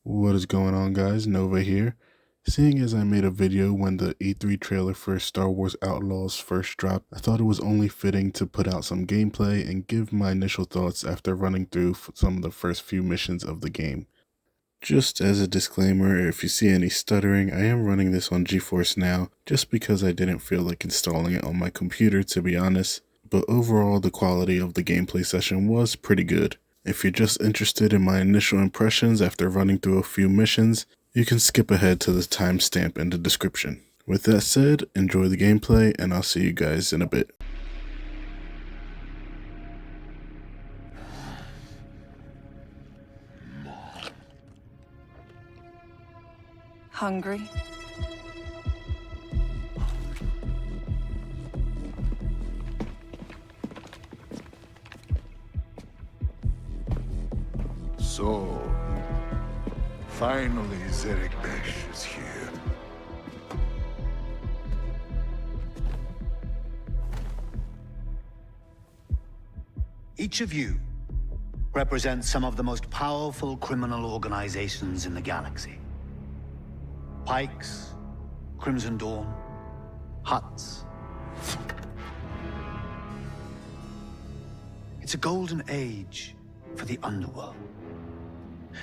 What is going on, guys? Nova here. Seeing as I made a video when the E3 trailer for Star Wars Outlaws first dropped, I thought it was only fitting to put out some gameplay and give my initial thoughts after running through some of the first few missions of the game. Just as a disclaimer, if you see any stuttering, I am running this on GeForce Now, just because I didn't feel like installing it on my computer, to be honest. But overall, the quality of the gameplay session was pretty good. If you're just interested in my initial impressions after running through a few missions, you can skip ahead to the timestamp in the description. With that said, enjoy the gameplay, and I'll see you guys in a bit. Hungry? So, finally Zerek Besh is here. Each of you represents some of the most powerful criminal organizations in the galaxy. Pikes, Crimson Dawn, Huts. It's a golden age for the underworld.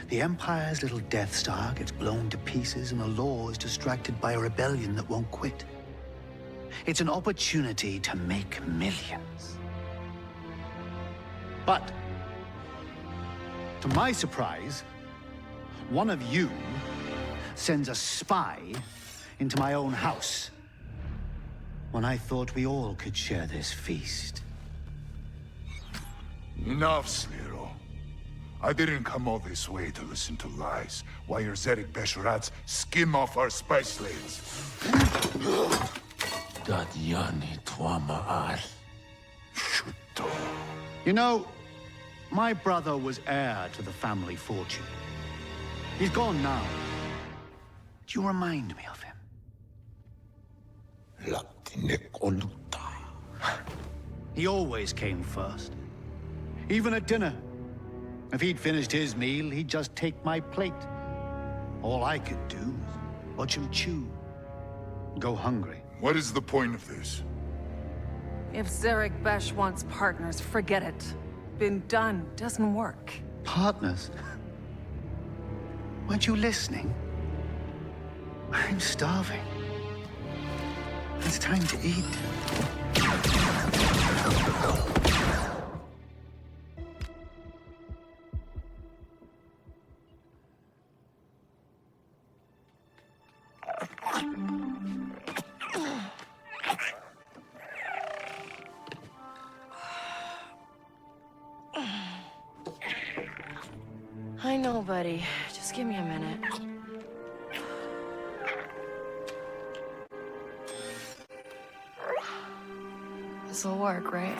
The Empire's little Death Star gets blown to pieces and the law is distracted by a rebellion that won't quit. It's an opportunity to make millions. But, to my surprise, one of you sends a spy into my own house when I thought we all could share this feast. Enough, Sliro. I didn't come all this way to listen to lies, while your Zerek Besh rats skim off our spice lanes. Dadyani Tuama'al. Shuto. You know, my brother was heir to the family fortune. He's gone now. Do you remind me of him? Latinekoluta. He always came first. Even at dinner. If he'd finished his meal, he'd just take my plate. All I could do was watch him chew. Go hungry. What is the point of this? If Zarek Besh wants partners, forget it. Been done. Doesn't work. Partners? Weren't you listening? I'm starving. It's time to eat. I know, buddy. Just give me a minute. This'll work, right?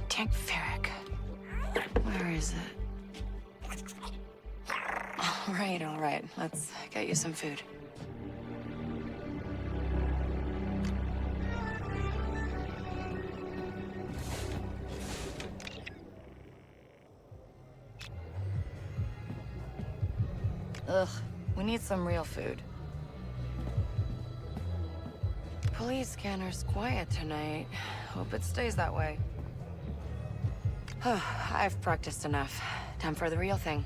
Tank Ferric. Where is it? All right. Let's get you some food. Ugh, we need some real food. Police scanner's quiet tonight. Hope it stays that way. I've practiced enough. Time for the real thing.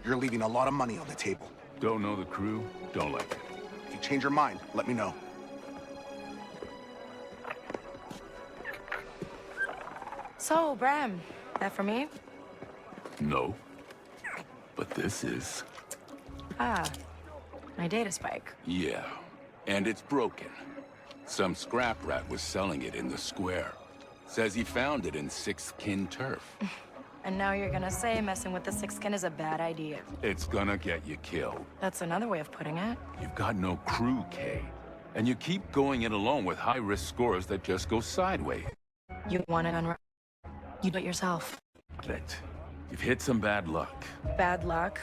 You're leaving a lot of money on the table. Don't know the crew, don't like it. If you change your mind, let me know. So, Bram, that for me? No. But this is... Ah, my data spike. Yeah, and it's broken. Some scrap rat was selling it in the square. Says he found it in Sixth Kin turf. And now you're gonna say messing with the Sixth Kin is a bad idea. It's gonna get you killed. That's another way of putting it. You've got no crew, Kay. And you keep going it alone with high-risk scores that just go sideways. You want it on... You do it yourself. But you've hit some bad luck. Bad luck.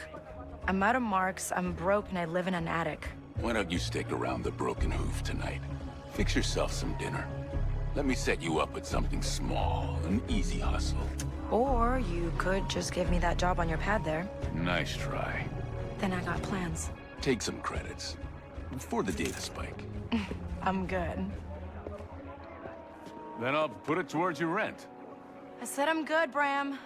I'm out of marks, I'm broke, and I live in an attic. Why don't you stick around the Broken Hoof tonight? Fix yourself some dinner. Let me set you up with something small, an easy hustle. Or you could just give me that job on your pad there. Nice try. Then I got plans. Take some credits. For the data spike. I'm good. Then I'll put it towards your rent. I said I'm good, Bram.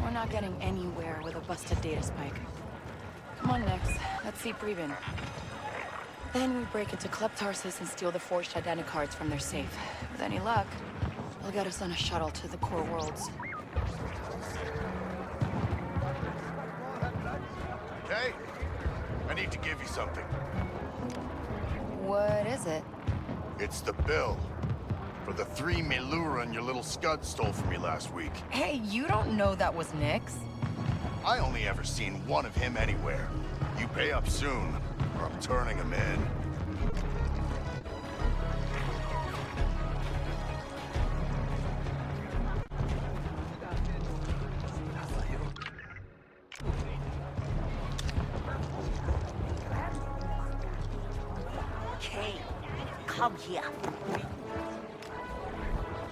We're not getting anywhere with a busted data spike. Come on, Nix. Let's see Preben. Then we break into Club Tarsus and steal the forged identicards from their safe. With any luck, they'll get us on a shuttle to the core worlds. Okay? I need to give you something. What is it? It's the bill for the 3 Meluran your little scud stole from me last week. Hey, you don't know that was Nix. I only ever seen one of him anywhere. You pay up soon, or I'm turning him in. Kay, come here.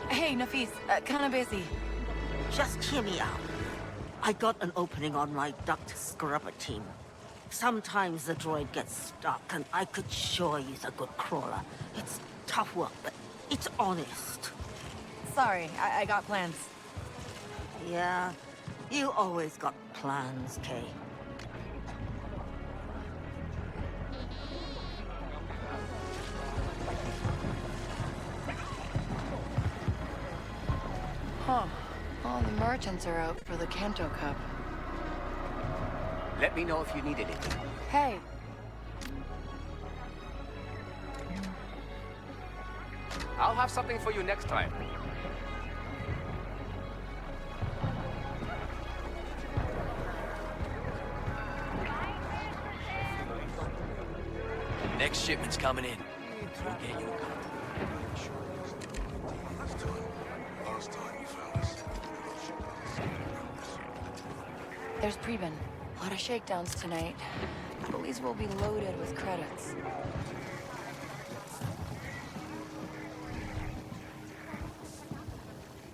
Hey, Nafis, kinda busy. Just hear me out. I got an opening on my duct scrubber team. Sometimes the droid gets stuck, and I could sure use a good crawler. It's tough work, but it's honest. Sorry, I got plans. Yeah, you always got plans, Kay. Huh. All the merchants are out for the Kanto Cup. Let me know if you need anything. Hey. I'll have something for you next time. Next shipment's coming in. We'll get you. There's Preben. A lot of shakedowns tonight. Police will be loaded with credits.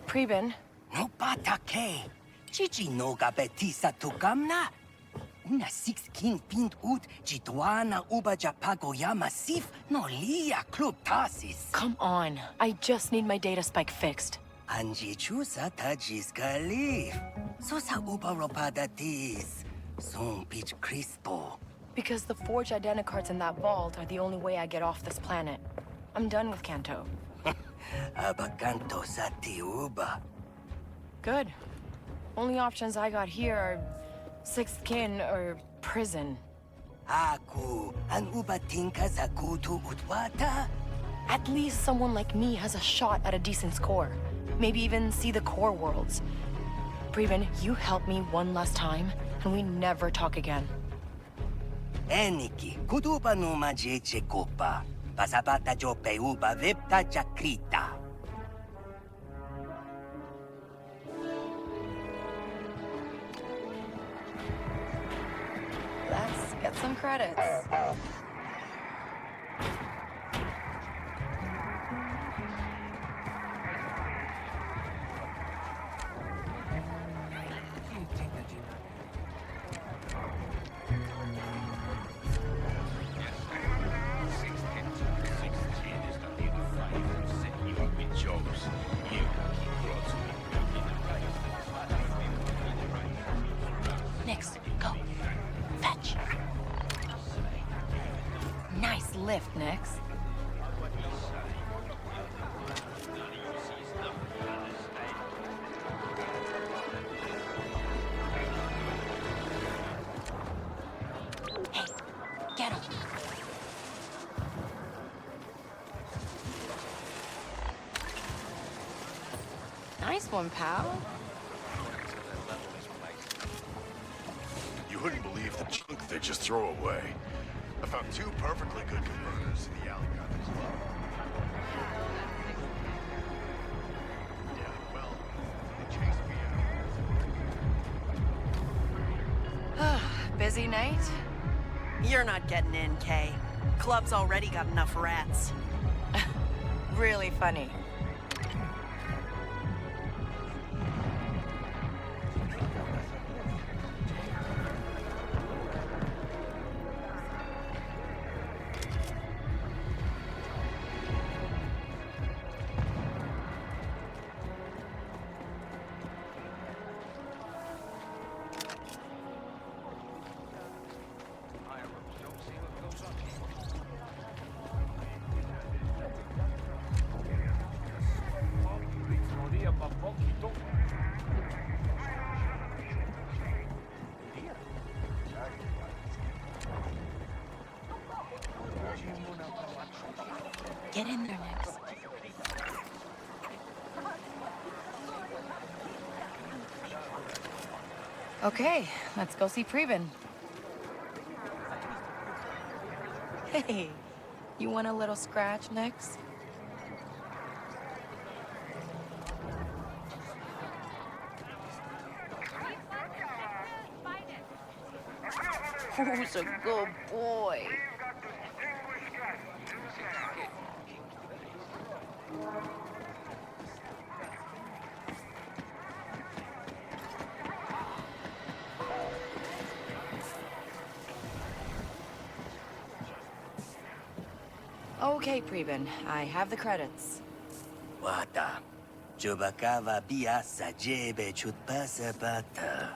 Preben. No patake. Chichi no gabetisa tugamna. Una 16 pint ut jituana uba japagoyama sif no lia club tasis. Come on. I just need my data spike fixed. Anji chusa tajis kalif. Sosa uba ropada tis. Son pitch crispo. Because the forged identicards in that vault are the only way I get off this planet. I'm done with Kanto. Abakanto sati uba. Good. Only options I got here are Sixth Kin or prison. Aku an uba tinka zakutu utwata. At least someone like me has a shot at a decent score. Maybe even see the core worlds. Preben, you help me one last time, and we never talk again. Eniki, kutupa numa jeche kopa. Pasabata jo peuba vipta chakrita. credits. Nix, go. Fetch. Nice lift, Nix. Hey, get him. Nice one, pal. You wouldn't believe the junk they just throw away. I found 2 perfectly good converters in the alley guys. Yeah, well, they chased me out. Busy night? You're not getting in, Kay. Club's already got enough rats. Really funny. Get in there, Nix. Okay, let's go see Preben. Hey, you want a little scratch, Nix? Who's a good boy? Okay, Preben, I have the credits. Wata. Chubakava biasa jebe chutpasa bata.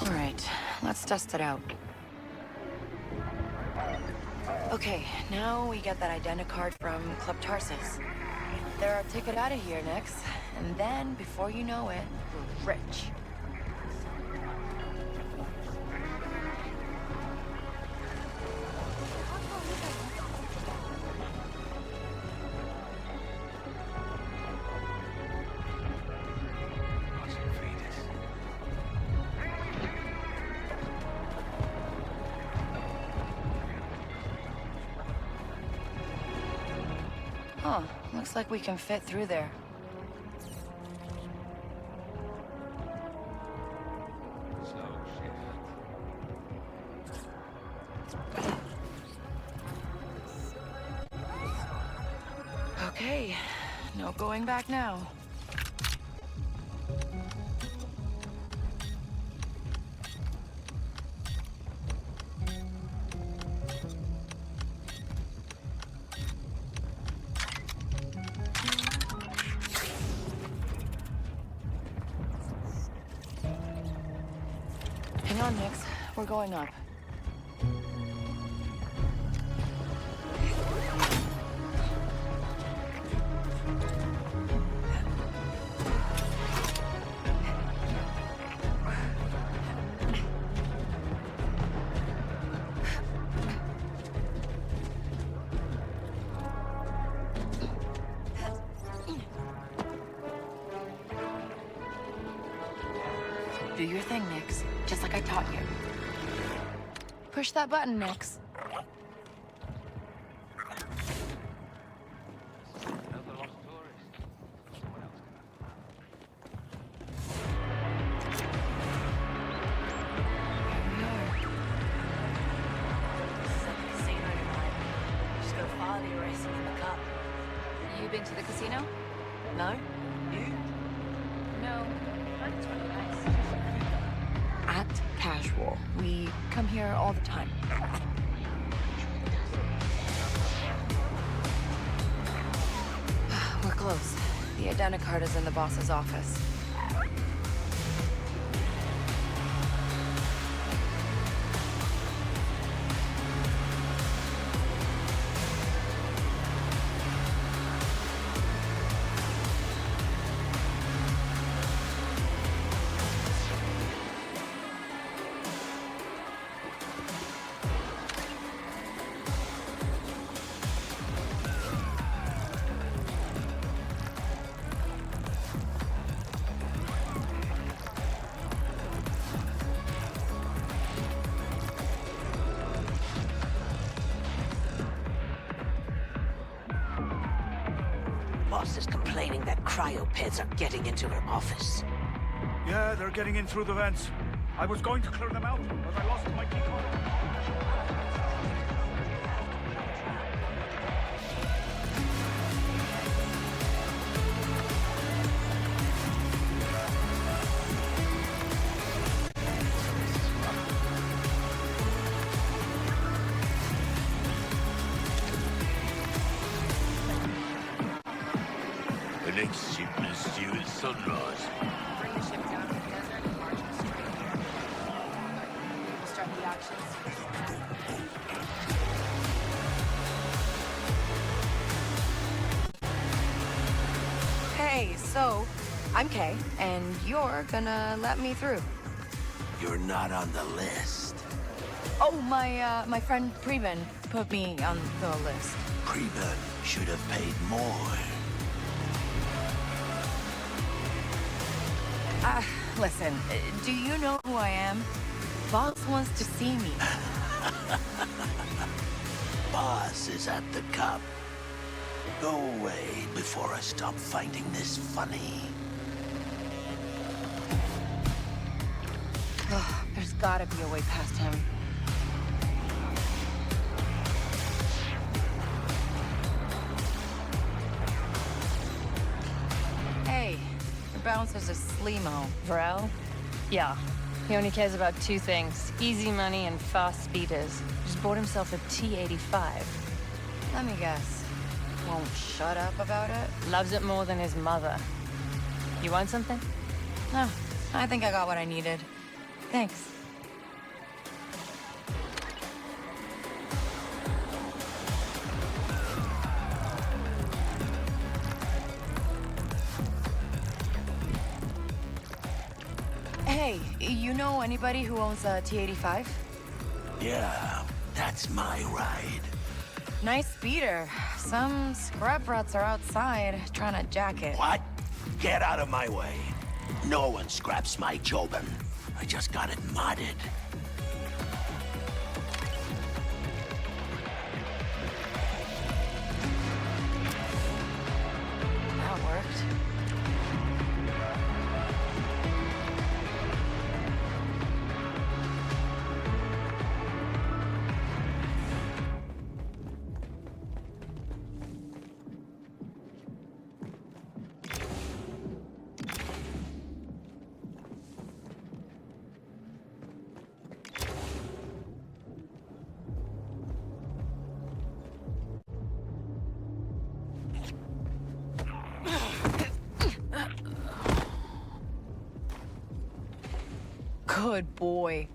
All right, let's test it out. Okay, now we get that identicard from Club Tarsus. They're our ticket out of here next, and then, before you know it, we're rich. Huh, looks like we can fit through there. Okay, no going back now. Hang on, Nix. We're going up. Do your thing, Nix. Just like I taught you. Push that button, Nix. Here we been to the casino? No? You? No. It's really nice. Act casual. We come here all the time. We're close. The identicard is in the boss's office. Boss is complaining that cryopeds are getting into her office. Yeah, they're getting in through the vents. I was going to clear them out, but I lost my key card. The next shipment's due at sunrise. Bring the ship down to the desert and march it straight here. We'll start the actions. Hey, so, I'm Kay, and you're gonna let me through. You're not on the list. Oh, my friend Preben put me on the list. Preben should have paid more. Listen, do you know who I am? Boss wants to see me. Boss is at the cup. Go away before I stop finding this funny. There's gotta be a way past him. Hey, your bouncer's a sleemo. Varel? Yeah. He only cares about two things. Easy money and fast speeders. Just bought himself a T-85. Let me guess. Won't shut up about it? Loves it more than his mother. You want something? No, I think I got what I needed. Thanks. Hey, you know anybody who owns a T-85? Yeah, that's my ride. Nice speeder. Some scrap rats are outside trying to jack it. What? Get out of my way. No one scraps my Jobin. I just got it modded. That worked. Good boy.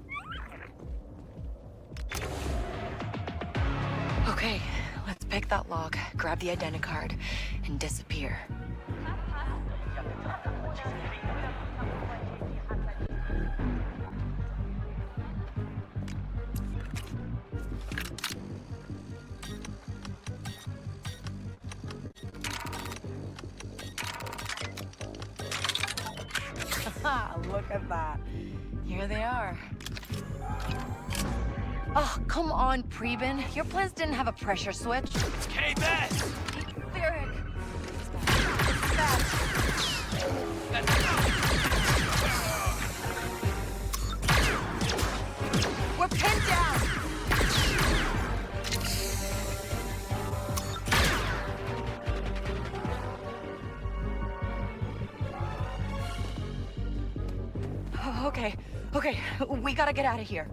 Okay, let's pick that lock, grab the identicard, and disappear. Look at that. Here they are. Oh, come on, Preben. Your plans didn't have a pressure switch. K-Bess! Derek! We're pinned down! Okay, we gotta get out of here.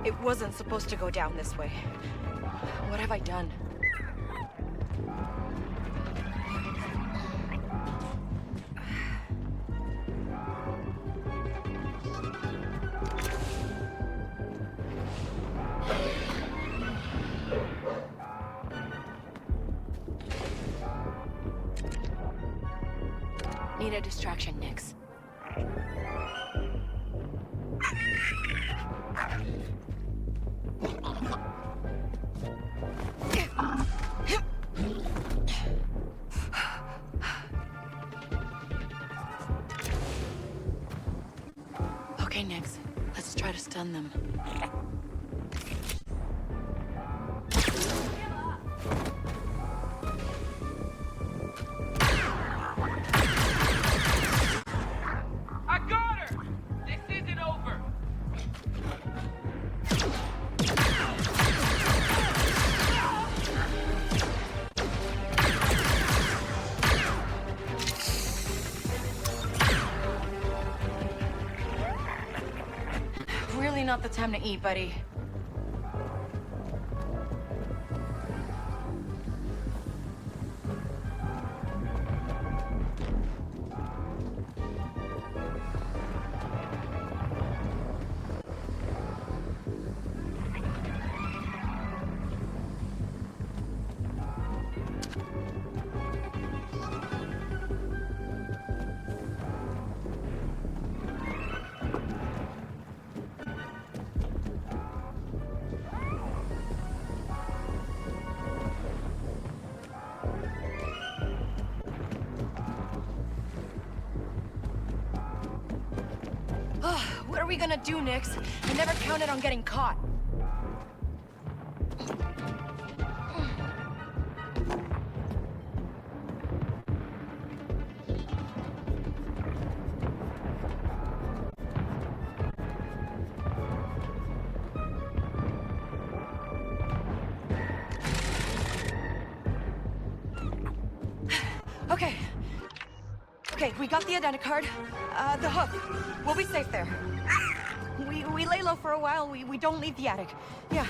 It wasn't supposed to go down this way. What have I done? Need a distraction, Nix. Okay, Nix. Let's try to stun them. I got her! This isn't over! Really not the time to eat, buddy. What are we gonna do, Nix? I never counted on getting caught. Okay, we got the identicard. The hook. We'll be safe there. We lay low for a while. We don't leave the attic. Yeah.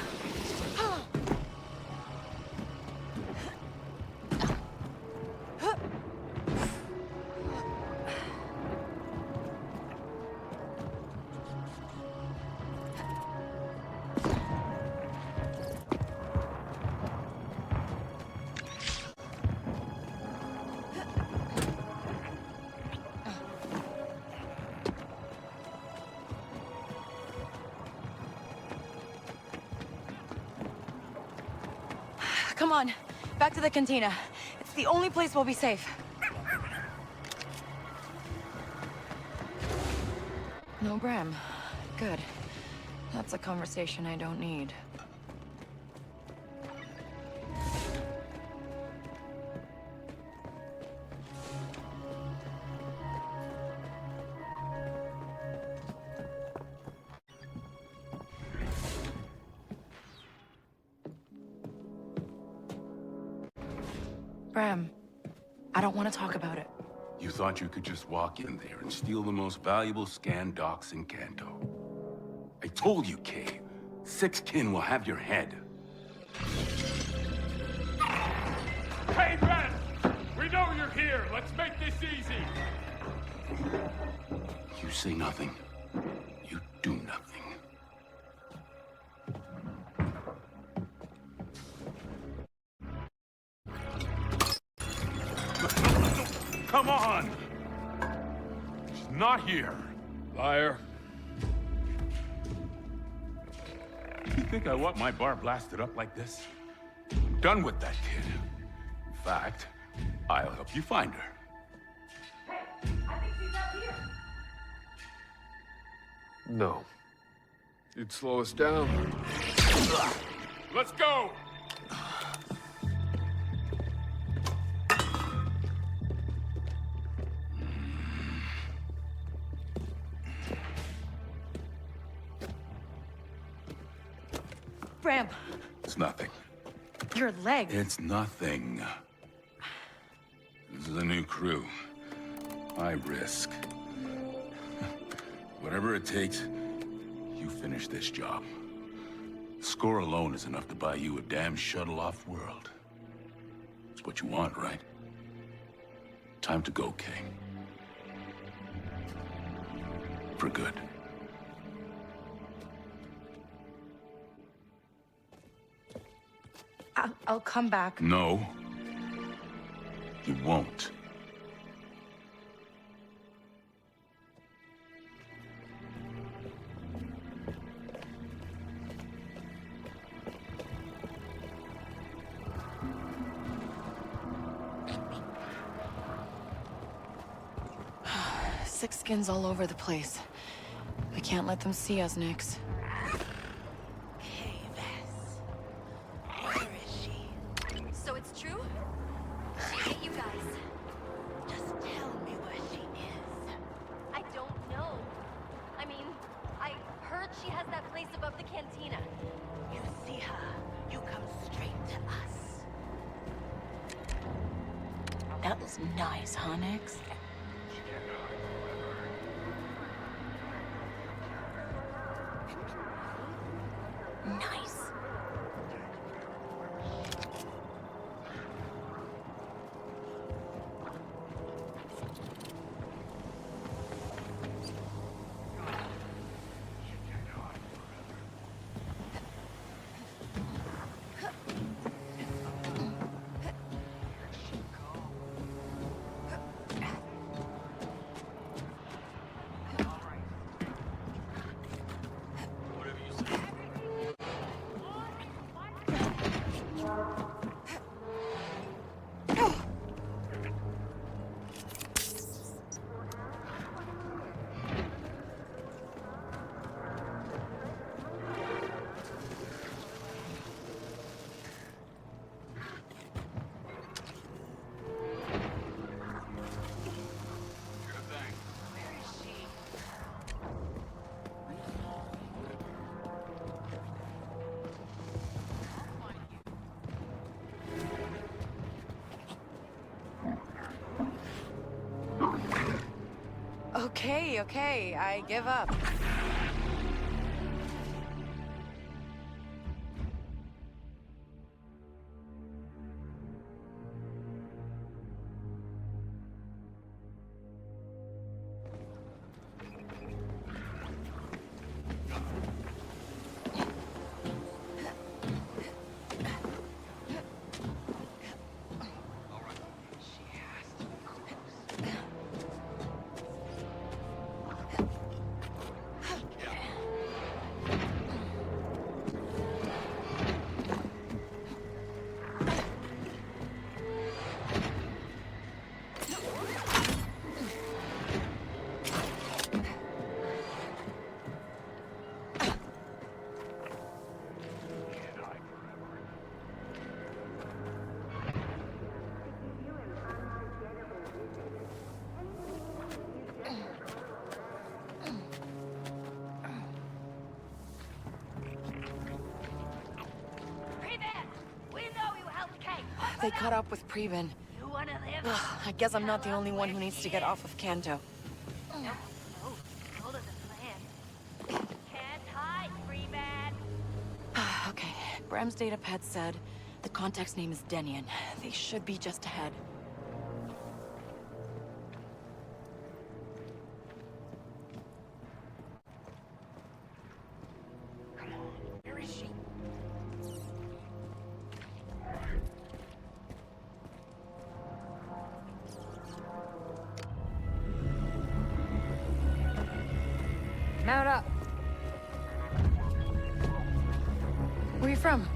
Come on, back to the cantina. It's the only place we'll be safe. No Bram. Good. That's a conversation I don't need. Bram, I don't want to talk about it. You thought you could just walk in there and steal the most valuable scan docs in Kanto. I told you, Kay. Six kin will have your head. Hey, Ren! We know you're here! Let's make this easy! You say nothing. You do nothing. Come on! She's not here. Liar. You think I want my bar blasted up like this? I'm done with that kid. In fact, I'll help you find her. Hey, I think she's up here. No. You'd slow us down. Let's go! Bram. It's nothing. Your leg. It's nothing. This is a new crew. High risk. Whatever it takes, you finish this job. The score alone is enough to buy you a damn shuttle off-world. It's what you want, right? Time to go, Kay. For good. I'll come back. No. You won't. Six skins all over the place. We can't let them see us, Nix. So it's true? She hit you guys. Just tell me where she is. I don't know. I mean, I heard she has that place above the cantina. You see her, you come straight to us. That was nice, huh, Nix? Nice. Okay, I give up. They caught up with Preben. You wanna live? I guess I'm not the only one who needs to get off of Kanto. No, follow the plan. Can't hide, Preben. Okay, Bram's datapad said the contact's name is Denian. They should be just ahead. Where is she? Mount up. Where are you from?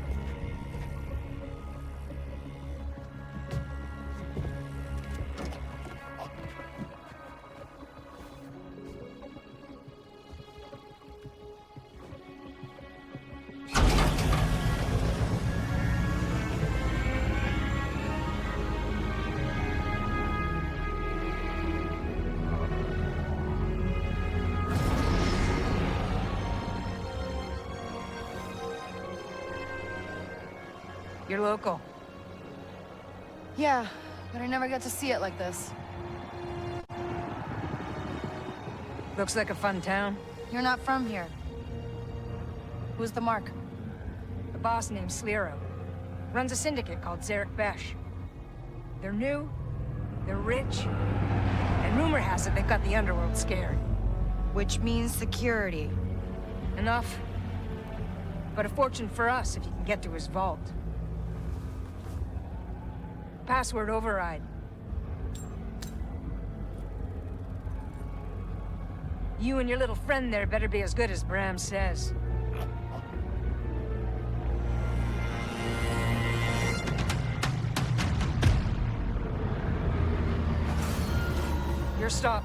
You're local. Yeah, but I never get to see it like this. Looks like a fun town. You're not from here. Who's the Mark? A boss named Slero. Runs a syndicate called Zarek Besh. They're new, they're rich, and rumor has it they've got the underworld scared. Which means security. Enough. But a fortune for us if you can get to his vault. Password override. You and your little friend there better be as good as Bram says. Your stop.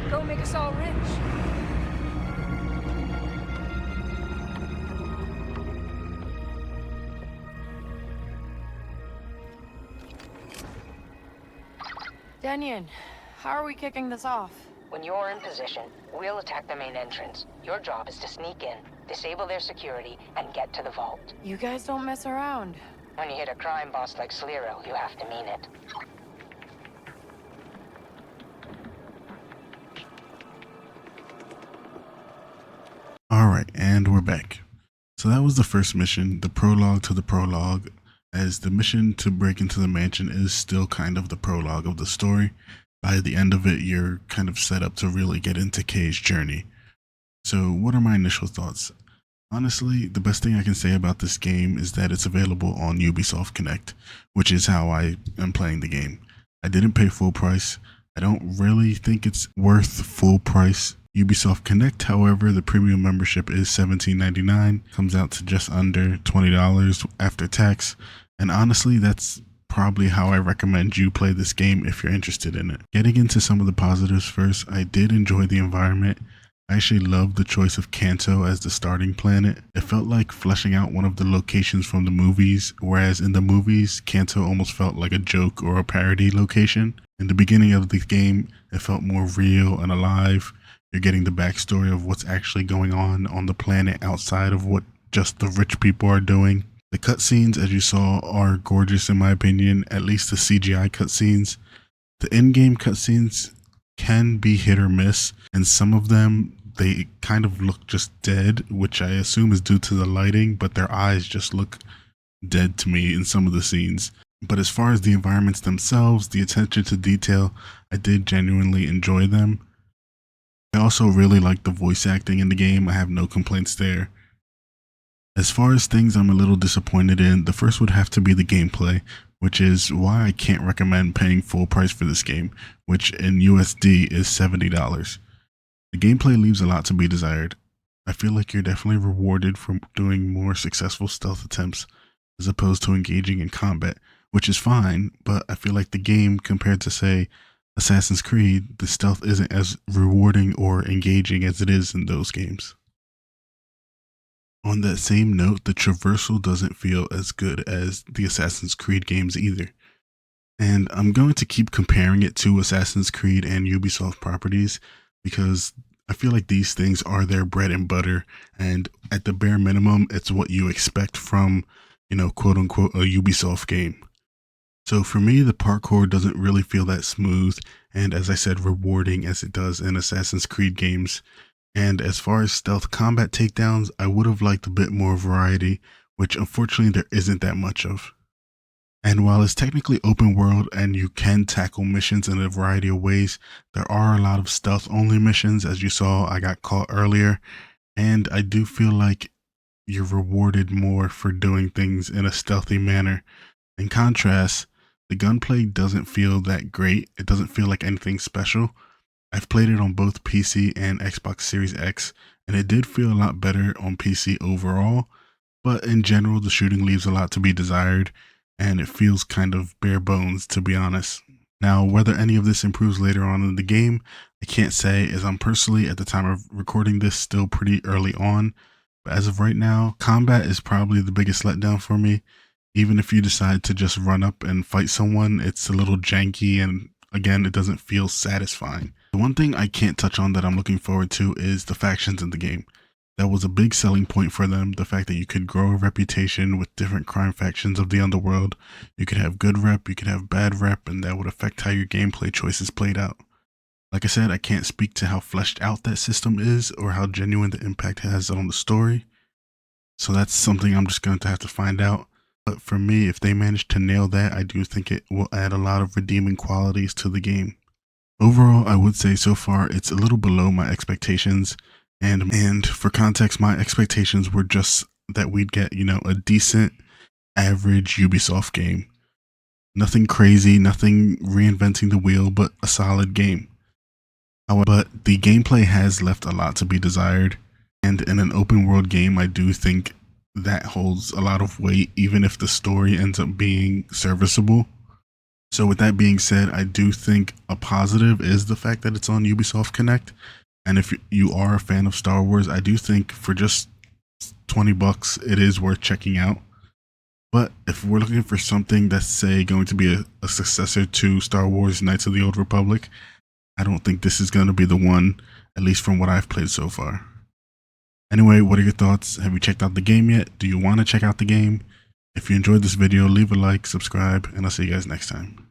Go make us all rich. Danyan, how are we kicking this off? When you're in position, we'll attack the main entrance. Your job is to sneak in, disable their security, and get to the vault. You guys don't mess around. When you hit a crime boss like Slero, you have to mean it. Alright, and we're back. So that was the first mission, the prologue to the prologue, as the mission to break into the mansion is still kind of the prologue of the story. By the end of it, you're kind of set up to really get into Kay's journey. So what are my initial thoughts? Honestly, the best thing I can say about this game is that it's available on Ubisoft Connect, which is how I am playing the game. I didn't pay full price. I don't really think it's worth full price. Ubisoft Connect, however, the premium membership is $17.99, comes out to just under $20 after tax, and honestly, that's probably how I recommend you play this game if you're interested in it. Getting into some of the positives first, I did enjoy the environment. I actually loved the choice of Kanto as the starting planet. It felt like fleshing out one of the locations from the movies, whereas in the movies, Kanto almost felt like a joke or a parody location. In the beginning of the game, it felt more real and alive. You're getting the backstory of what's actually going on the planet outside of what just the rich people are doing. The cutscenes, as you saw, are gorgeous in my opinion, at least the CGI cutscenes. The in-game cutscenes can be hit or miss, and some of them, they kind of look just dead, which I assume is due to the lighting, but their eyes just look dead to me in some of the scenes. But as far as the environments themselves, the attention to detail, I did genuinely enjoy them. I also really like the voice acting in the game. I have no complaints there. As far as things I'm a little disappointed in, the first would have to be the gameplay, which is why I can't recommend paying full price for this game, which in USD is $70. The gameplay leaves a lot to be desired. I feel like you're definitely rewarded for doing more successful stealth attempts as opposed to engaging in combat, which is fine, but I feel like the game, compared to say Assassin's Creed, the stealth isn't as rewarding or engaging as it is in those games. On that same note, the traversal doesn't feel as good as the Assassin's Creed games either. And I'm going to keep comparing it to Assassin's Creed and Ubisoft properties because I feel like these things are their bread and butter, and at the bare minimum, it's what you expect from, quote unquote, a Ubisoft game. So for me, the parkour doesn't really feel that smooth and, as I said, rewarding as it does in Assassin's Creed games. And as far as stealth combat takedowns, I would have liked a bit more variety, which unfortunately there isn't that much of. And while it's technically open world and you can tackle missions in a variety of ways, there are a lot of stealth only missions. As you saw, I got caught earlier, and I do feel like you're rewarded more for doing things in a stealthy manner. In contrast, the gunplay doesn't feel that great. It doesn't feel like anything special. I've played it on both PC and Xbox Series X, and it did feel a lot better on PC overall, but in general, the shooting leaves a lot to be desired, and it feels kind of bare bones, to be honest. Now, whether any of this improves later on in the game, I can't say, as I'm personally, at the time of recording this, still pretty early on, but as of right now, combat is probably the biggest letdown for me. Even if you decide to just run up and fight someone, it's a little janky and again, it doesn't feel satisfying. The one thing I can't touch on that I'm looking forward to is the factions in the game. That was a big selling point for them, the fact that you could grow a reputation with different crime factions of the underworld. You could have good rep, you could have bad rep, and that would affect how your gameplay choices played out. Like I said, I can't speak to how fleshed out that system is or how genuine the impact has on the story. So that's something I'm just going to have to find out. But for me, if they manage to nail that, I do think it will add a lot of redeeming qualities to the game. Overall, I would say so far it's a little below my expectations. And for context, my expectations were just that we'd get, a decent, average Ubisoft game. Nothing crazy, nothing reinventing the wheel, but a solid game. But the gameplay has left a lot to be desired. And in an open world game, I do think that holds a lot of weight, even if the story ends up being serviceable. So with that being said, I do think a positive is the fact that it's on Ubisoft Connect. And if you are a fan of Star Wars, I do think for just $20, it is worth checking out. But if we're looking for something that's, say, going to be a successor to Star Wars Knights of the Old Republic, I don't think this is going to be the one, at least from what I've played so far. Anyway, what are your thoughts? Have you checked out the game yet? Do you want to check out the game? If you enjoyed this video, leave a like, subscribe, and I'll see you guys next time.